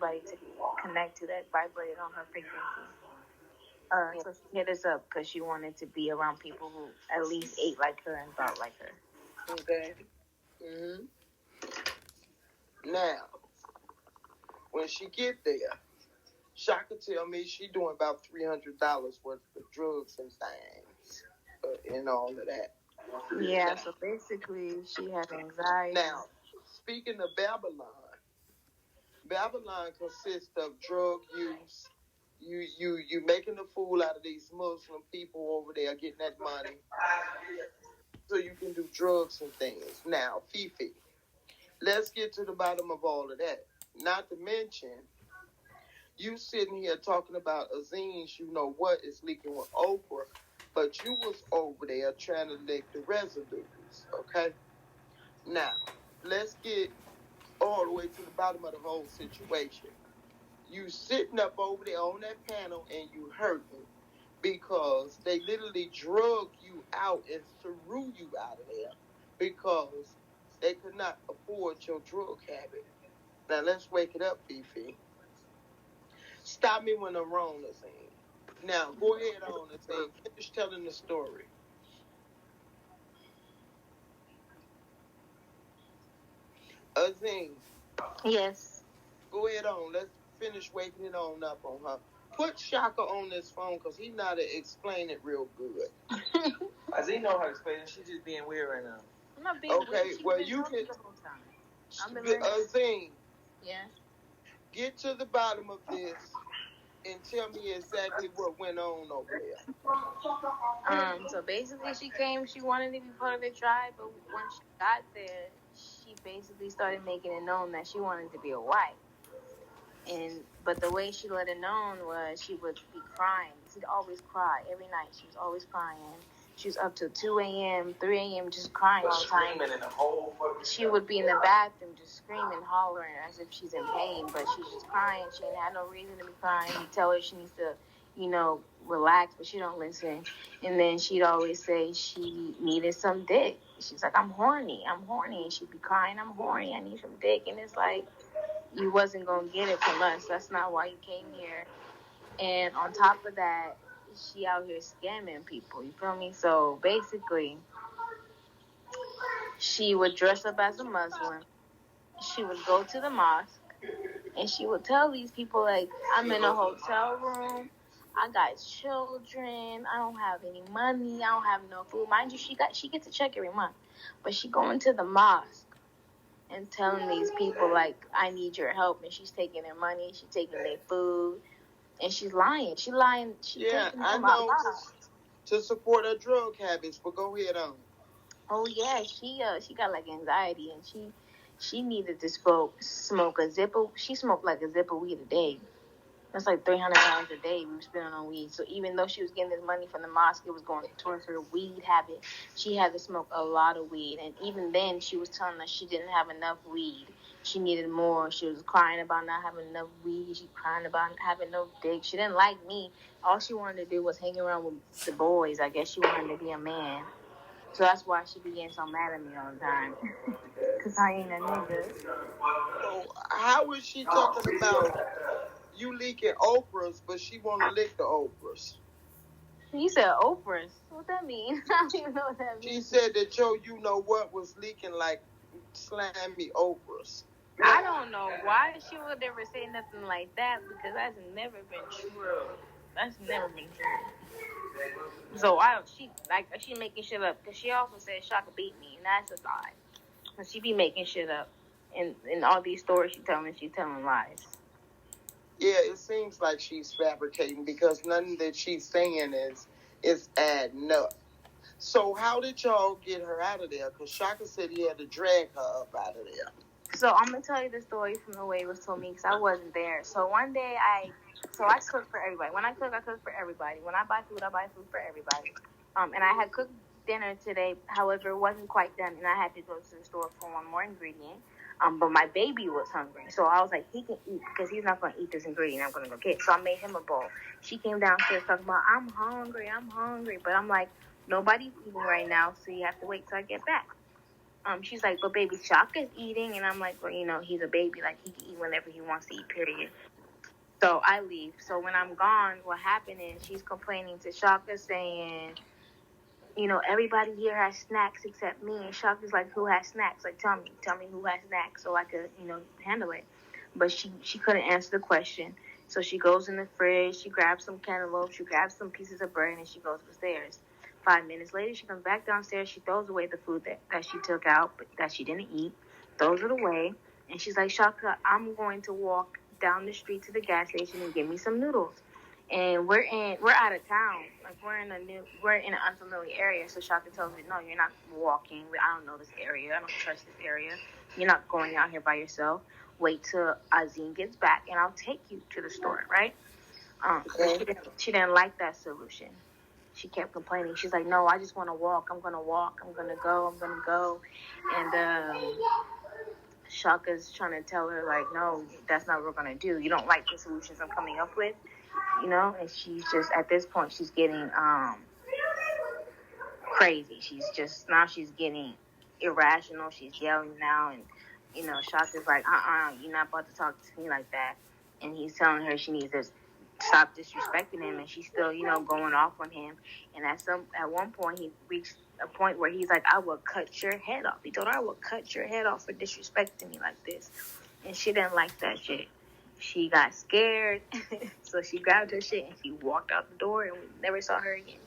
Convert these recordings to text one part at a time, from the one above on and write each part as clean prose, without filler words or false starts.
anybody to connect to that vibrated on her frequency. So she hit us up because she wanted to be around people who at least ate like her and thought like her. Okay. Mm-hmm. Now, when she get there, Shaka tell me she doing about $300 worth of drugs and things, and all of that. Yeah, so basically she had anxiety. Now, speaking of Babylon consists of drug use. You making a fool out of these Muslim people over there getting that money so you can do drugs and things. Now, Fifi, let's get to the bottom of all of that. Not to mention, you sitting here talking about Aziz, you know what is leaking with Oprah, but you was over there trying to lick the residues, okay? Now, let's get all the way to the bottom of the whole situation. You sitting up over there on that panel and you hurting because they literally drug you out and threw you out of there because they could not afford your drug habit. Now, let's wake it up, Fifi. Stop me when I'm wrong, Azine. Now, go ahead on, Azine. Finish telling the story. Azine. Yes. Go ahead on. Let's finish waking it on up on her. Put Shaka on this phone because he know how to explain it real good. Azine know how to explain it. She's just being weird right now. I'm not being okay, weird. Well, you can... Azine. Yeah. Get to the bottom of this and tell me exactly what went on over there. So basically she wanted to be part of the tribe, but once she got there, she basically started making it known that she wanted to be a wife. But the way she let it known was she would be crying. She'd always cry every night. She was always crying. She was up till 2 a.m., 3 a.m. just crying all the time. In the whole she would be in the bathroom just screaming, hollering as if she's in pain, but she's just crying. She ain't had no reason to be crying. You tell her she needs to, relax, but she don't listen. And then she'd always say she needed some dick. She's like, I'm horny. And she'd be crying, I'm horny. I need some dick. And it's like, you wasn't going to get it from us. That's not why you came here. And on top of that, she out here scamming people. You feel me? So basically, she would dress up as a Muslim. She would go to the mosque, and she would tell these people, like, I'm in a hotel room. I got children. I don't have any money. I don't have no food. Mind you, she gets a check every month, but she going to the mosque and telling these people, like, I need your help. And she's taking their money. She's taking their food. And she's lying. Yeah, I know. To support her drug habits, but go ahead on. Oh, yeah. She got, like, anxiety. And she needed to smoke a zipper. She smoked, like, a zipper weed a day. That's like $300 a day we were spending on weed. So even though she was getting this money from the mosque, it was going towards her weed habit. She had to smoke a lot of weed. And even then, she was telling us she didn't have enough weed. She needed more. She was crying about not having enough weed. She crying about having no dick. She didn't like me. All she wanted to do was hang around with the boys. I guess she wanted to be a man. So that's why she be getting so mad at me all the time. Because I ain't a nigga. So how is she talking about you leaking Oprah's, but she want to lick the Oprah's? You said Oprah's. What that mean? I don't even know what that means. She said that you know what was leaking like slimy Oprah's. I don't know why she would ever say nothing like that, because that's never been true. That's never been true. So she making shit up, because she also said Shaka beat me, and that's a lie. So she be making shit up, and all these stories she's telling lies. Yeah, it seems like she's fabricating, because nothing that she's saying is adding up. So how did y'all get her out of there? Because Shaka said he had to drag her up out of there. So I'm going to tell you the story from the way it was told me, because I wasn't there. So one day I cook for everybody. When I cook for everybody. When I buy food for everybody. And I had cooked dinner today. However, it wasn't quite done, and I had to go to the store for one more ingredient. But my baby was hungry. So I was like, he can eat, because he's not going to eat this ingredient I'm going to go get. So I made him a bowl. She came downstairs talking about, I'm hungry. But I'm like, nobody's eating right now, so you have to wait till I get back. she's like, but baby Shaka's eating, and I'm like, well, he's a baby, like he can eat whenever he wants to eat, period. So I leave. So when I'm gone, what happened is she's complaining to Shaka saying, everybody here has snacks except me. And Shaka's like, who has snacks? Like, tell me who has snacks so I could, handle it. But she couldn't answer the question. So she goes in the fridge, she grabs some cantaloupe, she grabs some pieces of bread, and she goes upstairs. 5 minutes later, she comes back downstairs, she throws away the food that she took out, but that she didn't eat, throws it away, and she's like, Shaka, I'm going to walk down the street to the gas station and get me some noodles. And we're out of town. Like we're in an unfamiliar area. So Shaka tells me, no, you're not walking. I don't know this area. I don't trust this area. You're not going out here by yourself. Wait till Azim gets back, and I'll take you to the store, right? She didn't like that solution. She kept complaining. She's like, no, I just want to walk. I'm gonna walk. I'm gonna go. And Shaka's trying to tell her like, no, that's not what we're gonna do. You don't like the solutions I'm coming up with. And she's just, at this point, she's getting crazy. She's getting irrational. She's yelling now, and, Shaka's like, you're not about to talk to me like that. And he's telling her she needs to stop disrespecting him, and she's still, going off on him. And at one point, he reached a point where he's like, I will cut your head off. He told her, I will cut your head off for disrespecting me like this. And she didn't like that shit. She got scared, so she grabbed her shit and she walked out the door, and we never saw her again.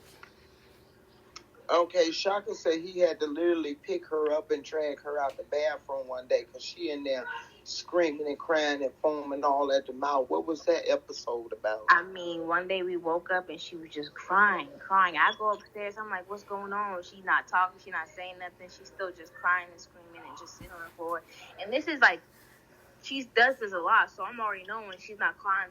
Okay, Shaka said he had to literally pick her up and drag her out the bathroom one day because she in there screaming and crying and foaming all at the mouth. What was that episode about? I mean, one day we woke up and she was just crying. I go upstairs, I'm like, what's going on? She's not talking, she's not saying nothing. She's still just crying and screaming and just sitting on the floor. And this is like, she does this a lot, so I'm already knowing she's not crying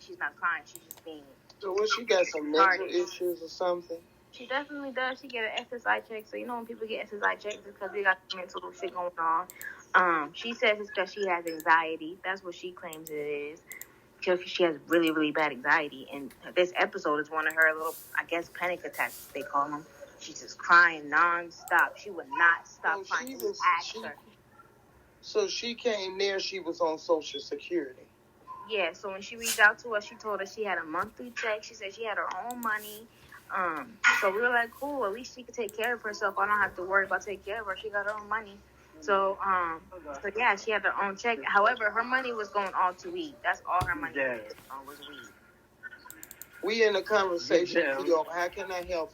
she's not crying, she's just being. So what, she got some mental issues or something? She definitely does. She get an SSI check, so when people get SSI checks, it's because they got mental shit going on. She says it's because she has anxiety. That's what she claims it is. She has really, really bad anxiety, and this episode is one of her little, I guess, panic attacks, they call them. She's just crying nonstop. She would not stop crying. So she came there, she was on Social Security. Yeah, so when she reached out to us, she told us she had a monthly check. She said she had her own money. So we were like, cool, at least she could take care of herself. I don't have to worry about taking care of her. She got her own money. So yeah, she had her own check. However, her money was going all to weed. That's all her money was weed. We in a conversation, Theo. How can I help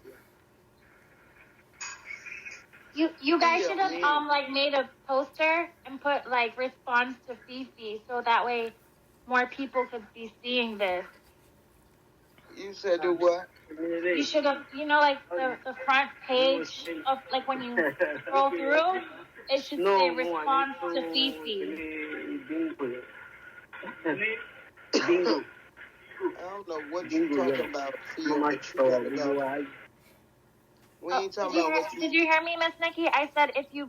you? You guys should have made a poster and put response to Fifi, so that way more people could be seeing this. You said do what? You should have, the front page of when you scroll through, it should say response to Fifi. I don't know what you're talking about, Theo. We ain't talking about what you... Did you hear me, Miss Nikki? I said if you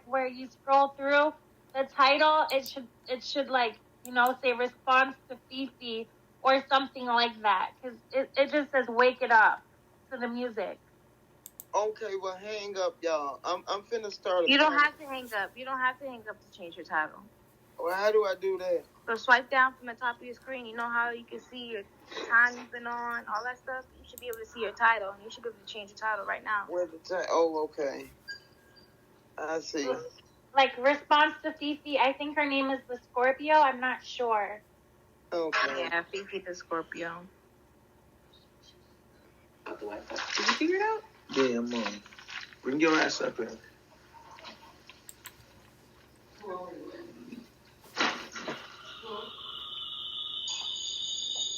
where you scroll through the title, it should say response to Fifi or something like that, because it just says wake it up to the music. Okay, well hang up, y'all. I'm finna start. You don't have to hang up. You don't have to hang up to change your title. Well, how do I do that? So swipe down from the top of your screen. You know how you can see your time you've been on, all that stuff? You should be able to see your title. You should be able to change your title right now. Where the title? Oh, okay. I see. Response to Fifi, I think her name is the Scorpio. I'm not sure. Okay. Yeah, Fifi the Scorpio. Did you figure it out? Yeah, I'm on. Bring your ass up here.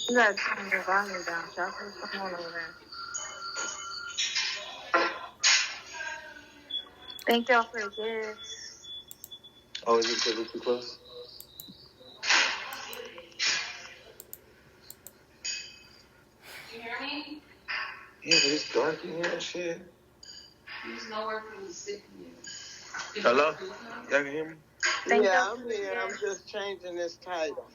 You gotta turn your volume down, Chuck. What's going on over there? Thank y'all for the gifts. Oh, is it a little too close? You hear me? Yeah, but it's dark in here and shit. There's nowhere for me to sit here. Hello? Y'all can hear me? I'm here. I'm just changing this title.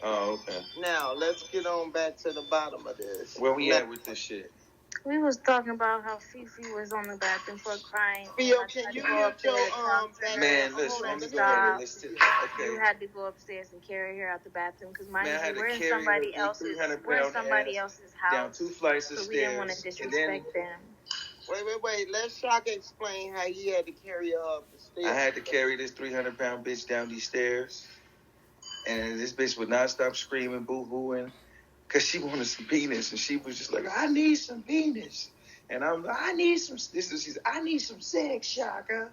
Oh, okay. Now, let's get on back to the bottom of this. Where we at with this shit? We was talking about how Fifi was on the bathroom floor crying. Theo, can you mute your Man, listen, let me go ahead and listen. Okay. You had to go upstairs and carry her out the bathroom because mind Man, I had you, we're to in carry somebody her else's, 300-pound house down 2 flights of so stairs. we didn't want to disrespect them. Wait. Let Shaka explain how he had to carry her up the stairs. I had to carry this 300-pound bitch down these stairs, and this bitch would not stop screaming, boo-hooing, because she wanted some penis, and she was just like, I need some penis. And I'm like, I need some sex, Shaka.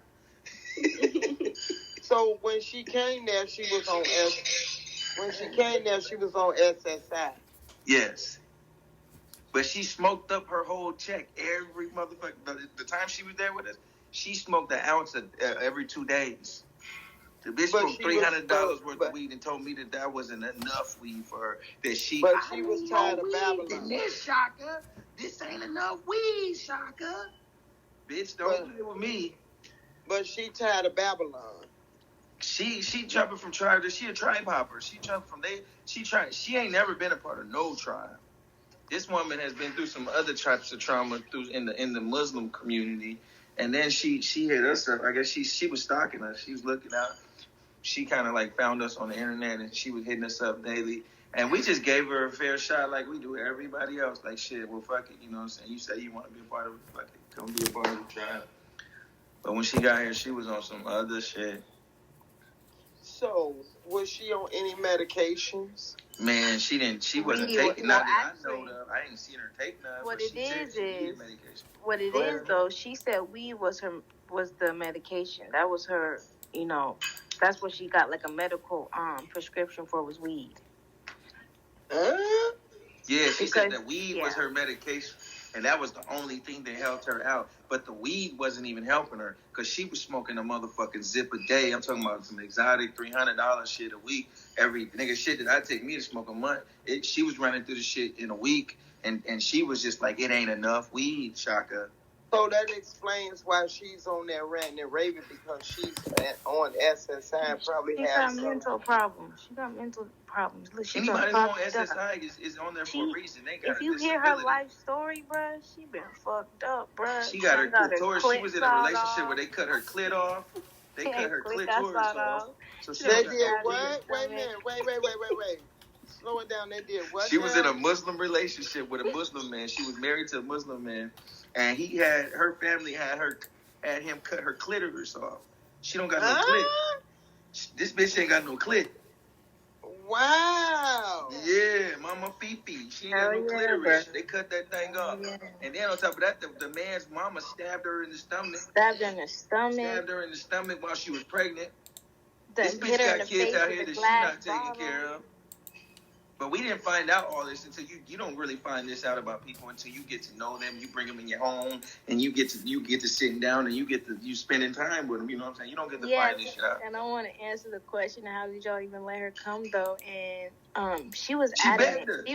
So when she came there, she was on SSI. Yes. But she smoked up her whole check every motherfucker. The time she was there with us, she smoked an ounce every 2 days. The bitch smoked $300 worth of weed and told me that wasn't enough weed for her. That she was tired of Babylon. This, Shaka. This ain't enough weed, Shaka. Bitch, don't play with me. But she tired of Babylon. She jumping from tribe to she a tribe hopper. She jumped from she ain't never been a part of no tribe. This woman has been through some other types of trauma in the Muslim community, and then she hit us up. I guess she was stalking us. She was looking out. She kind of like found us on the internet, and she was hitting us up daily. And we just gave her a fair shot like we do everybody else. Like, shit, well, fuck it. You know what I'm saying? You say you want to be a part of it, fuck it. Come be a part of the tribe. But when she got here, she was on some other shit. So, was she on any medications? Man, she wasn't taking none. I know that. I ain't seen her take none. What it is though, she said weed was the medication. That was her, that's what she got, like a medical prescription for was weed. Yeah, she said that weed was her medication, and that was the only thing that helped her out. But the weed wasn't even helping her because she was smoking a motherfucking zip a day. I'm talking about some exotic $300 shit a week. Every nigga shit that I take me to smoke a month, she was running through the shit in a week, and she was just like, it ain't enough weed, Shaka. So that explains why she's on there ranting and raving, because she's on SSI. Probably she got mental problems. She got mental problems. Look, anybody who's on SSI is on there for a reason. They got if you hear her life story, bruh, she been fucked up, bruh. She got her clitoris. She was in a relationship where they cut her clit off. They cut her clitoris off. So they did what? Wait a minute. Wait. Slow it down. They did what? She was in a Muslim relationship with a Muslim man. She was married to a Muslim man. And her family had him cut her clitoris off. She don't got no clit. This bitch ain't got no clit. Wow. Yeah, Mama Fifi. She ain't got no clitoris. They cut that thing off. Yeah. And then on top of that, the man's mama stabbed her in the stomach. Stabbed her in the stomach while she was pregnant. This bitch got kids out here that she's not taking care of. But we didn't find out all this until you don't really find this out about people until you get to know them. You bring them in your home, and you get to sitting down, and you spending time with them. You know what I'm saying? You don't get to find this shit out. And I want to answer the question: how did y'all even let her come though? And she was adamant.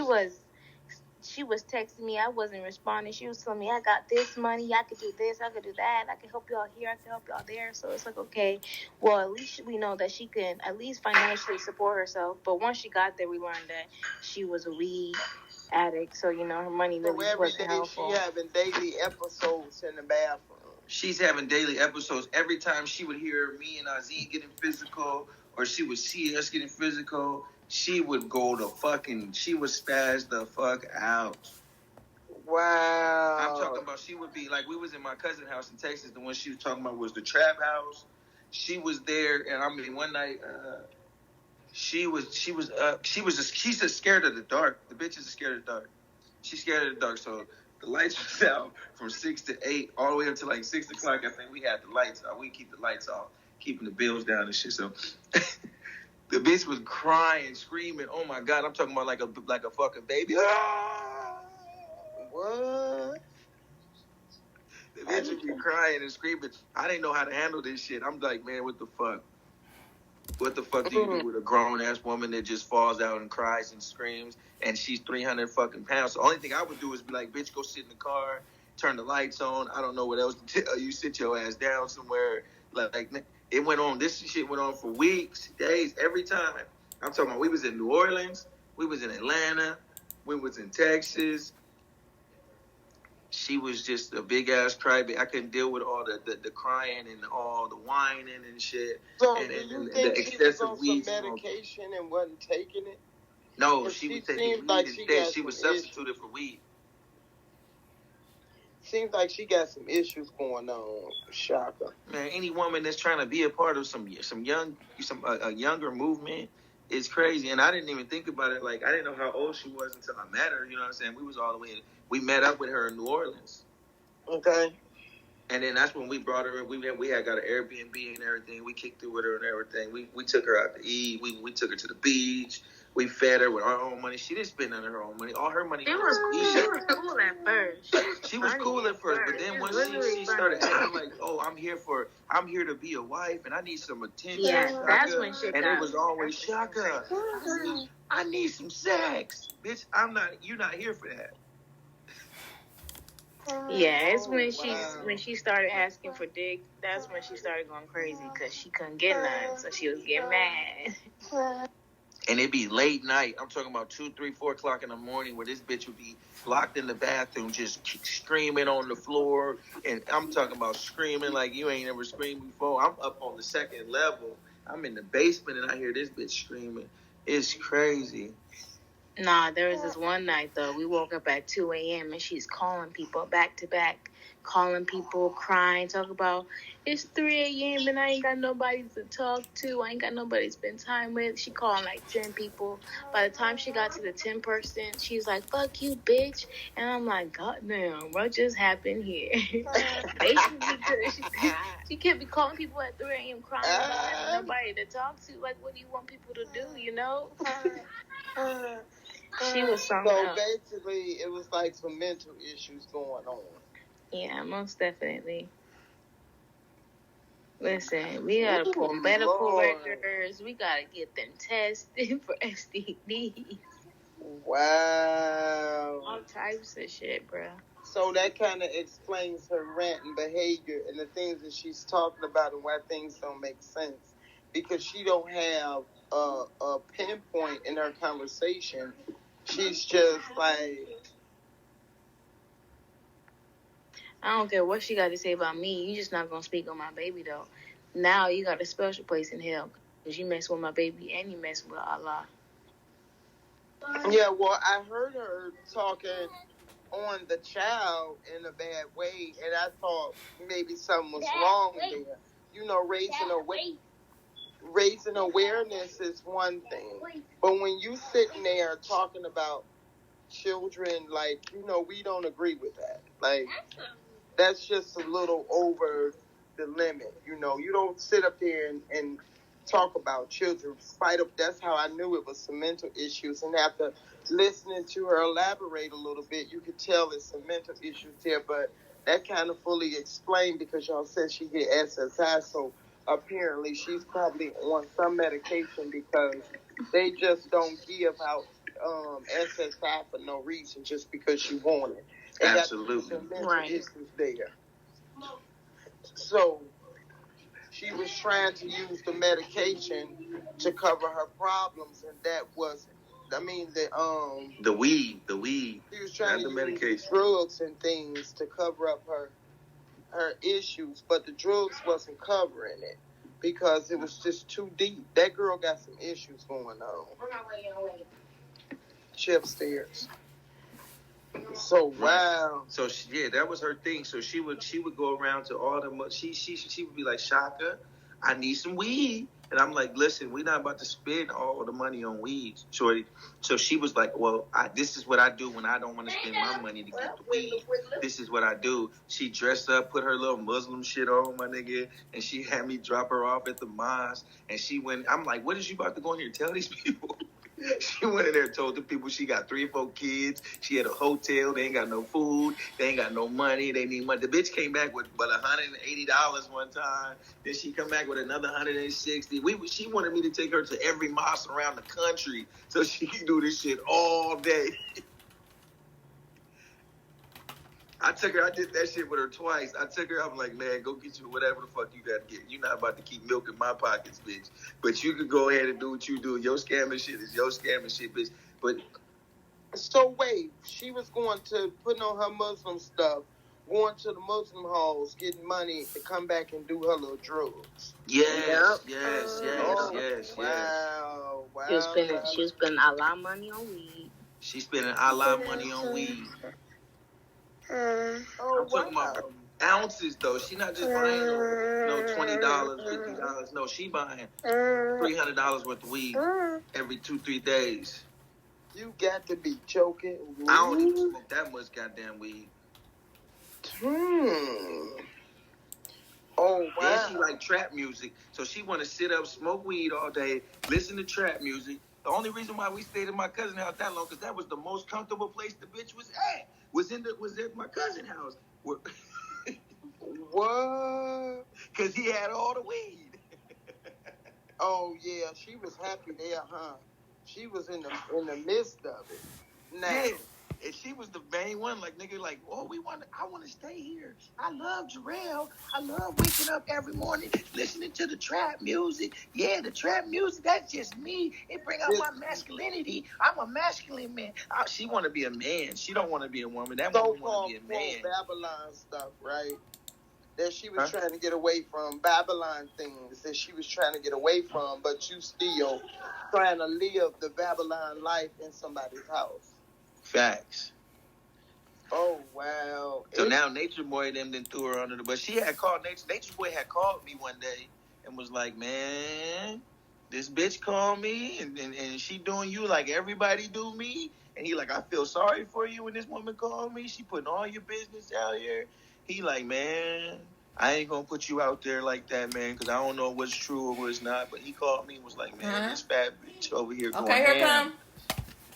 She was texting me. I wasn't responding. She was telling me, I got this money. I could do this. I could do that. I could help y'all here. I could help y'all there. So it's like, okay, well, at least we know that she can at least financially support herself. But once she got there, we learned that she was a weed addict. So, her money really wasn't helpful. She having daily episodes in the bathroom. She's having daily episodes. Every time she would hear me and Aziz getting physical, or she would see us getting physical, she would she would spaz the fuck out. Wow. I'm talking about she would be like, we was in my cousin's house in Texas. The one she was talking about was the trap house. She was there, and I mean, one night, she's just scared of the dark. The bitch is scared of the dark. She's scared of the dark, so the lights was out from 6 to 8, all the way up to like 6 o'clock. I think we had the lights out. We keep the lights off, keeping the bills down and shit. So the bitch was crying, screaming. Oh my God, I'm talking about like a fucking baby. Ah! What? The bitch would be crying and screaming. I didn't know how to handle this shit. I'm like, man, what the fuck? What the fuck do you do with a grown ass woman that just falls out and cries and screams, and she's 300 fucking pounds? The only thing I would do is be like, bitch, go sit in the car, turn the lights on. I don't know what else to tell you. Sit your ass down somewhere. Like it went on. This shit went on for weeks, days, every time. I'm talking about we was in New Orleans, we was in Atlanta, we was in Texas. she was just a big ass crybaby. I couldn't deal with all the crying and all the whining and shit. So and, do you and think the she was excessive on some weed smoke. medication and wasn't taking it? No, 'Cause she was she taking seems weed like she instead. got She was some issues. substituted for weed. Seems like she got some issues going on. Shaka. Man, any woman that's trying to be a part of a younger movement is crazy. And I didn't even think about it. Like, I didn't know how old she was until I met her. You know what I'm saying? We was all the way. We met up with her in New Orleans. Okay. And then that's when we brought her. We had got an Airbnb and everything. We kicked it with her and everything. We took her out to eat. We took her to the beach. We fed her with our own money. She didn't spend none of her own money. All her money She was was cool at first. She was cool at first, but then once she started acting like, oh, I'm here to be a wife and I need some attention. Yeah, Shaka. that's when shit And got. it was always Shaka. I need some sex, bitch. You're not here for that. Yeah, it's when she started asking for dick. That's when she started going crazy because she couldn't get none, so she was getting mad. And it'd be late night. I'm talking about 2, 3, 4 o'clock in the morning where this bitch would be locked in the bathroom just screaming on the floor. And I'm talking about screaming like you ain't ever screamed before. I'm up on the second level. I'm in the basement and I hear this bitch screaming. It's crazy. Nah, there was this one night, though. We woke up at 2 a.m. and she's calling people back to back. Calling people, crying, talk about, it's 3 a.m. and I ain't got nobody to talk to. I ain't got nobody to spend time with. She calling like 10 people. By the time she got to the 10th person, she's like, fuck you, bitch. And I'm like, God damn, what just happened here? Basically, because she can't be calling people at 3 a.m. crying. Having nobody to talk to. Like, what do you want people to do, you know? She was something So else. basically, it was like some mental issues going on. Yeah, most definitely. Listen, we gotta pull medical records. We gotta get them tested for STDs. Wow. All types of shit, bro. So that kind of explains her rant and behavior and the things that she's talking about and why things don't make sense. Because she don't have a pinpoint in her conversation. She's just like... I don't care what she got to say about me. You just not gonna speak on my baby, though. Now you got a special place in hell because you mess with my baby and you mess with Allah. Yeah, well, I heard her talking on the child in a bad way, and I thought maybe something was wrong there. You know, raising awareness is one thing, but when you sitting there talking about children, like, you know, we don't agree with that. Like, that's just a little over the limit. You know, you don't sit up there and talk about children. That's how I knew it was some mental issues. And after listening to her elaborate a little bit, you could tell there's some mental issues there. But that kind of fully explained because y'all said she get SSI. So apparently she's probably on some medication because they just don't give out SSI for no reason just because you want it. And absolutely. Some mental issues there. So she was trying to use the medication to cover her problems, and that wasn't. I mean, the weed. She was trying to use drugs and things to cover up her issues, but the drugs wasn't covering it because it was just too deep. That girl got some issues going on. She upstairs. So wow. So that was her thing. So she would go around to all the she would be like, Shaka, I need some weed, and I'm like, listen, we're not about to spend all the money on weed, shorty. So she was like, well, this is what I do when I don't want to spend my money to get the weed. This is what I do. She dressed up, put her little Muslim shit on, my nigga, and she had me drop her off at the mosque. And she went. I'm like, what is you about to go in here and tell these people? She went in there and told the people she got 3 or 4 kids. She had a hotel. They ain't got no food. They ain't got no money. They need money. The bitch came back with but $180 one time. Then she come back with another $160. She wanted me to take her to every mosque around the country so she can do this shit all day. I did that shit with her twice. I took her, I'm like, man, go get you whatever the fuck you got to get. You're not about to keep milking my pockets, bitch. But you can go ahead and do what you do. Your scamming shit is your scamming shit, bitch. But So wait, she was going to putting on her Muslim stuff, going to the Muslim halls, getting money to come back and do her little drugs. Yes. Wow. She was spending a lot of money on weed. She's spending a lot of money on weed. I'm talking about ounces though. She not just buying no $20, $50. No, she buying $300 worth of weed every 2-3 days. You got to be joking. I don't even smoke that much goddamn weed. Oh wow. And she like trap music, so she want to sit up, smoke weed all day, listen to trap music. The only reason why we stayed at my cousin's house that long, because that was the most comfortable place the bitch was at. Was at my cousin's house. What? Because he had all the weed. Oh yeah, she was happy there, huh? She was in the midst of it. Now, yeah. And she was the main one, like nigga, like, I want to stay here. I love Jarrell. I love waking up every morning listening to the trap music. Yeah, the trap music, that's just me. It bring out my masculinity. I'm a masculine man. She want to be a man. She don't want to be a woman. That woman want to be a man. Babylon stuff, right? That she was trying to get away from, Babylon things that she was trying to get away from, but you still trying to live the Babylon life in somebody's house. Facts. Oh wow. So now Nature Boy them then threw her under the bus. She had called Nature Boy had called me one day and was like, man, this bitch called me and she doing you like everybody do me. And he like, I feel sorry for you when this woman called me. She putting all your business out here. He like, man, I ain't gonna put you out there like that, man, because I don't know what's true or what's not. But he called me and was like, man, this fat bitch over here going here come.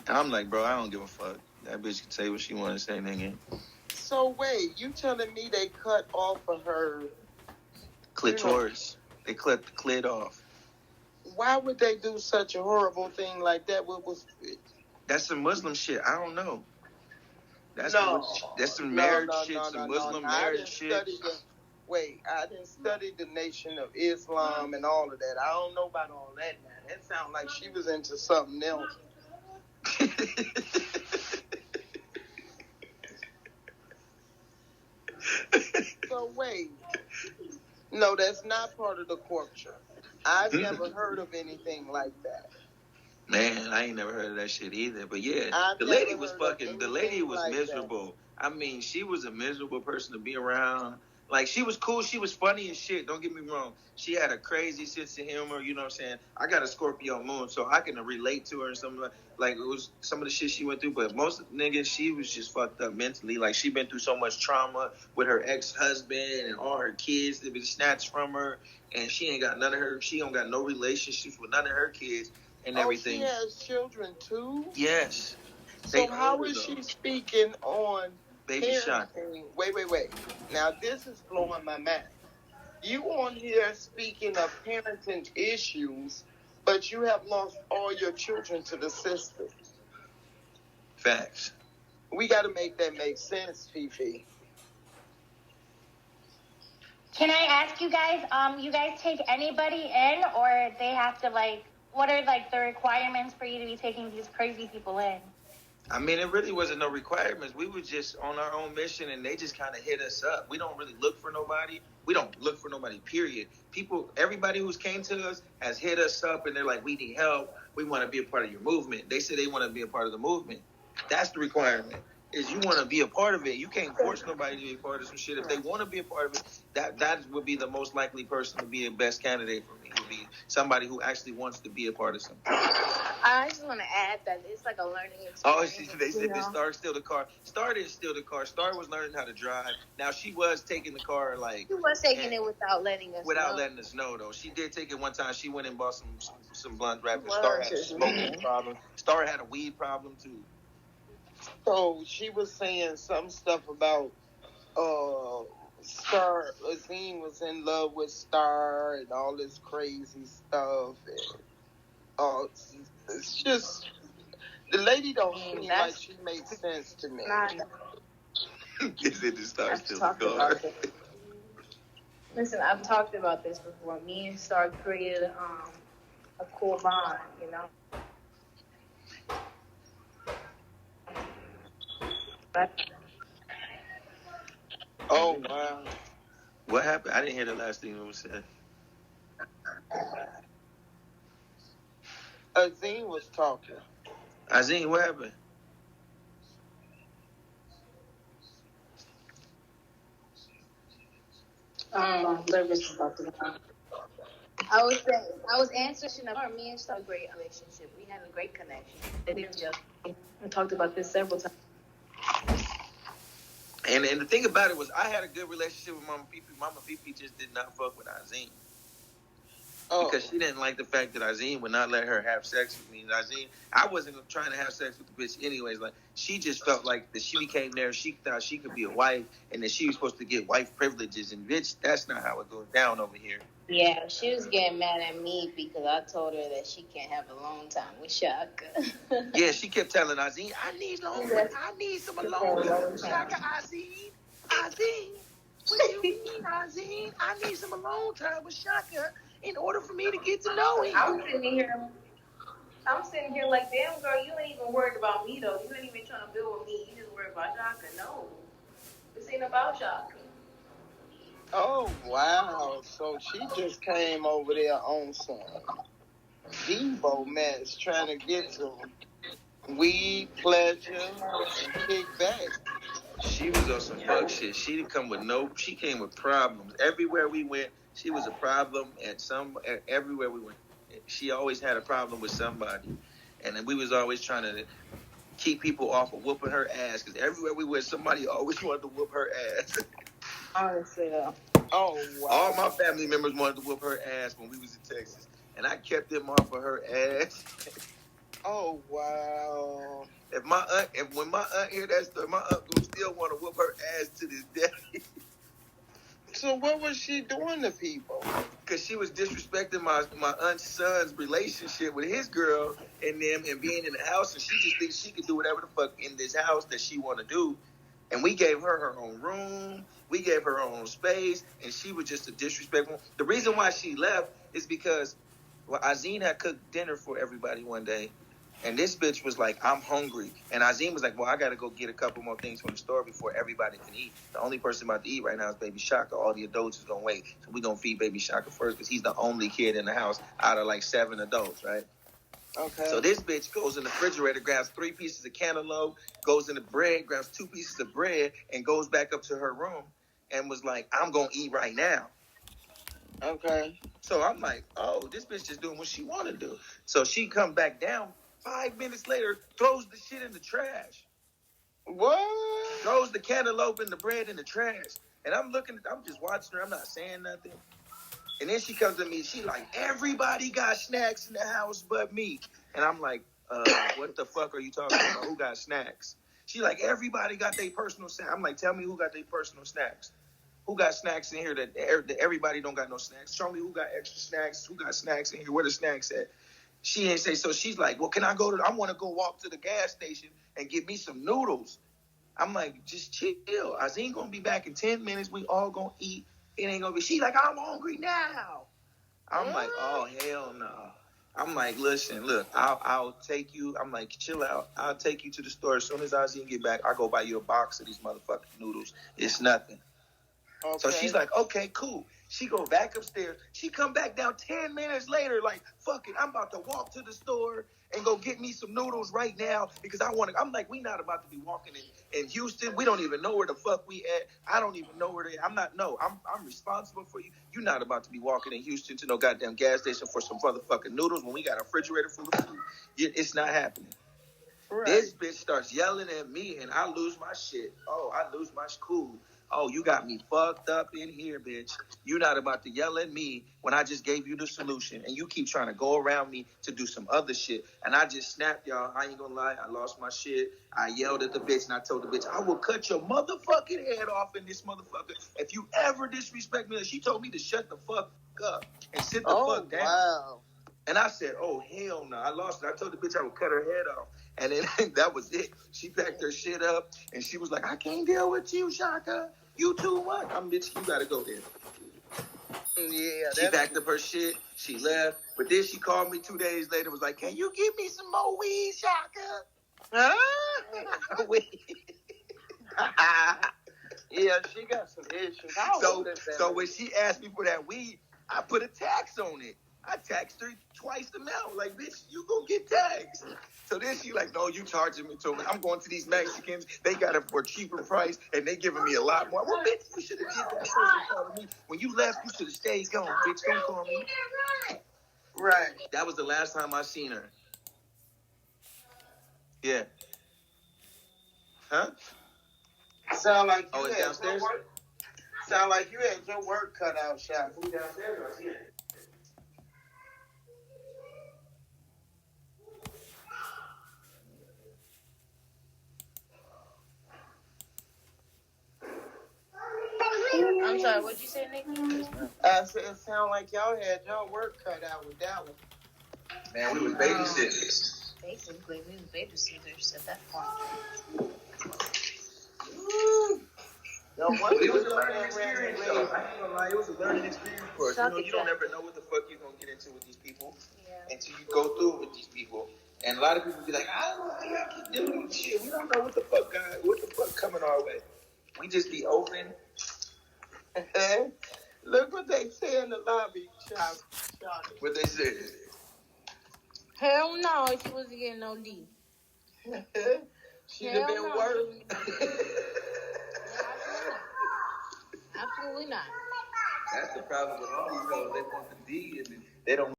And I'm like, bro, I don't give a fuck. That bitch can say what she want to say, nigga. So wait, you telling me they cut off of her clitoris? They cut the clit off. Why would they do such a horrible thing like that? That's some Muslim shit. I don't know. That's some marriage shit. Some Muslim marriage shit. I didn't study the Nation of Islam and all of that. I don't know about all that now. That sounds like she was into something else. So wait, no, that's not part of the culture. I've never heard of anything like that. Man, I ain't never heard of that shit either. But yeah, the lady was miserable. That. I mean, she was a miserable person to be around. Like, she was cool. She was funny as shit. Don't get me wrong. She had a crazy sense of humor. You know what I'm saying? I got a Scorpio moon, so I can relate to her and something like it was some of the shit she went through. But most niggas, she was just fucked up mentally. Like, she been through so much trauma with her ex-husband and all her kids that been snatched from her. And she ain't got she don't got no relationships with none of her kids and everything. She has children too? Yes. So how is she speaking on Baby Shot? Wait. Now, this is blowing my mind. You on here speaking of parenting issues, but you have lost all your children to the system. Facts. We got to make that make sense, Fifi. Can I ask you guys, you guys take anybody in, or they have to, like, what are, like, the requirements for you to be taking these crazy people in? I mean, it really wasn't no requirements. We were just on our own mission, and they just kind of hit us up. We don't really look for nobody. We don't look for nobody, period. Everybody who's came to us has hit us up, and they're like, we need help. We want to be a part of your movement. They say they want to be a part of the movement. That's the requirement, is you want to be a part of it. You can't force nobody to be a part of some shit. If they want to be a part of it, that would be the most likely person to be the best candidate for me, would be somebody who actually wants to be a part of something. I just want to add that it's like a learning experience. Oh, they said that Star steal the car. Star didn't steal the car. Star was learning how to drive. Now, she was taking the car, like... She was taking it without letting us know. Without letting us know, though. She did take it one time. She went and bought some blunt wrap. Star had a smoking problem. Star had a weed problem, too. So, she was saying some stuff about... Star, Azine was in love with Star and all this crazy stuff. And, it's just, the lady don't seem like she makes sense to me. Is it the Star still the car? Listen, I've talked about this before. Me and Star created a cool bond, you know? Oh wow. What happened? I didn't hear the last thing that was said. Azine was talking. Azine, what happened? Service about to come. I was saying, I was answering about me and she had a great relationship. We had a great connection. And then just we talked about this several times. And the thing about it was, I had a good relationship with Mama Fifi. Mama Fifi just did not fuck with Azine. Because she didn't like the fact that Azine would not let her have sex with me. And Azine, I wasn't trying to have sex with the bitch anyways. Like, she just felt like that she became there, she thought she could be a wife, and that she was supposed to get wife privileges. And bitch, that's not how it goes down over here. Yeah, she was getting mad at me because I told her that she can't have alone time with Shaka. Yeah, she kept telling Azine, I need some alone time with Shaka, Azine. Azine, what you mean, Azine? I need some alone time with Shaka in order for me to get to know him. I'm sitting here like, damn girl, you ain't even worried about me though. You ain't even trying to build with me. You just worried about Shaka. No, this ain't about Shaka. Oh wow! So she just came over there on some Debo mess, trying to get some weed, pleasure, and kick back. She was on some fuck shit. She came with problems. Everywhere we went, she was a problem everywhere we went. She always had a problem with somebody. And then we was always trying to keep people off of whooping her ass, because everywhere we went, somebody always wanted to whoop her ass. Honestly, oh wow! All my family members wanted to whoop her ass when we was in Texas, and I kept them off of her ass. Oh wow! When my aunt hear that story, my aunt will still want to whoop her ass to this day. So what was she doing to people? Because she was disrespecting my aunt's son's relationship with his girl and them, and being in the house, and she just thinks she could do whatever the fuck in this house that she want to do. And we gave her own room, we gave her own space, and she was just a disrespectful. The reason why she left is because Azine had cooked dinner for everybody one day, and this bitch was like, I'm hungry. And Azine was like, well, I got to go get a couple more things from the store before everybody can eat. The only person about to eat right now is Baby Shaka. All the adults is going to wait. So we're going to feed Baby Shaka first, because he's the only kid in the house out of like 7 adults, right? Okay. So this bitch goes in the refrigerator, grabs 3 pieces of cantaloupe, goes in the bread, grabs 2 pieces of bread, and goes back up to her room and was like, I'm going to eat right now. Okay. So I'm like, oh, this bitch just doing what she want to do. So she come back down 5 minutes later, throws the shit in the trash. What? Throws the cantaloupe and the bread in the trash. And I'm just watching her. I'm not saying nothing. And then she comes to me. She like, everybody got snacks in the house but me. And I'm like, what the fuck are you talking about? Who got snacks? She like, everybody got their personal snacks. I'm like, tell me who got their personal snacks. Who got snacks in here that everybody don't got no snacks? Show me who got extra snacks. Who got snacks in here? Where the snacks at? She ain't say. So she's like, well, can I go I want to go walk to the gas station and get me some noodles. I'm like, just chill. Azine gonna be back in 10 minutes. We all gonna eat. It ain't gonna be. She like, I'm hungry now. I'm like, oh hell no. I'm like, listen, look, I'll take you. I'm like, chill out. I'll take you to the store as soon as Azine get back. I'll go buy you a box of these motherfucking noodles. It's nothing. Okay. So she's like, okay, cool. She go back upstairs. She come back down 10 minutes later, like, fuck it, I'm about to walk to the store and go get me some noodles right now, because I'm like, we not about to be walking in Houston. We don't even know where the fuck we at. I don't even know where they. I'm responsible for you. You're not about to be walking in Houston to no goddamn gas station for some motherfucking noodles when we got a refrigerator full of food. It's not happening. Right. This bitch starts yelling at me, and I lose my shit. Oh, I lose my cool. Oh, you got me fucked up in here, bitch. You're not about to yell at me when I just gave you the solution, and you keep trying to go around me to do some other shit. And I just snapped, y'all. I ain't gonna lie. I lost my shit. I yelled at the bitch, and I told the bitch, I will cut your motherfucking head off in this motherfucker if you ever disrespect me. She told me to shut the fuck up and sit the fuck down. Wow. And I said, oh, hell no. I lost it. I told the bitch I would cut her head off. And then that was it. She packed her shit up, and she was like, I can't deal with you, Shaka. You too much. Bitch, you gotta go there. Yeah. She packed up her shit. She left. But then she called me 2 days later, was like, can you give me some more weed, Shaka? Huh? Yeah, she got some issues. How old is that? So when she asked me for that weed, I put a tax on it. I taxed her twice the amount. Like, bitch, you gonna get taxed. So then she like, no, you charging me too much. I'm going to these Mexicans. They got it for a cheaper price, and they giving me a lot more. Well, bitch, you should have did that first and called me. When you left, you should have stayed gone, bitch. Don't call me. Right. That was the last time I seen her. Yeah. Huh? Sound like you it's had downstairs? your work. Sound like you had your work cut out, Shaq. Who downstairs? I see it. I'm sorry, what'd you say, Nick? I said it sound like y'all had your work cut out with that one. Man, we was babysitters. Basically, we was babysitters at that point. No wonder It was a you learning ran experience, the though. race. I ain't gonna lie, it was a learning experience for us. You know, you don't ever know what the fuck you're gonna get into with these people until you go through it with these people. And a lot of people be like, I don't know how y'all keep doing this shit. We don't know what the fuck coming our way. We just be open. Look what they say in the lobby, Charlie. What they say. Hell no, she wasn't getting no D. She'd have been worse. Absolutely not. That's the problem with all these girls. They want the D and they don't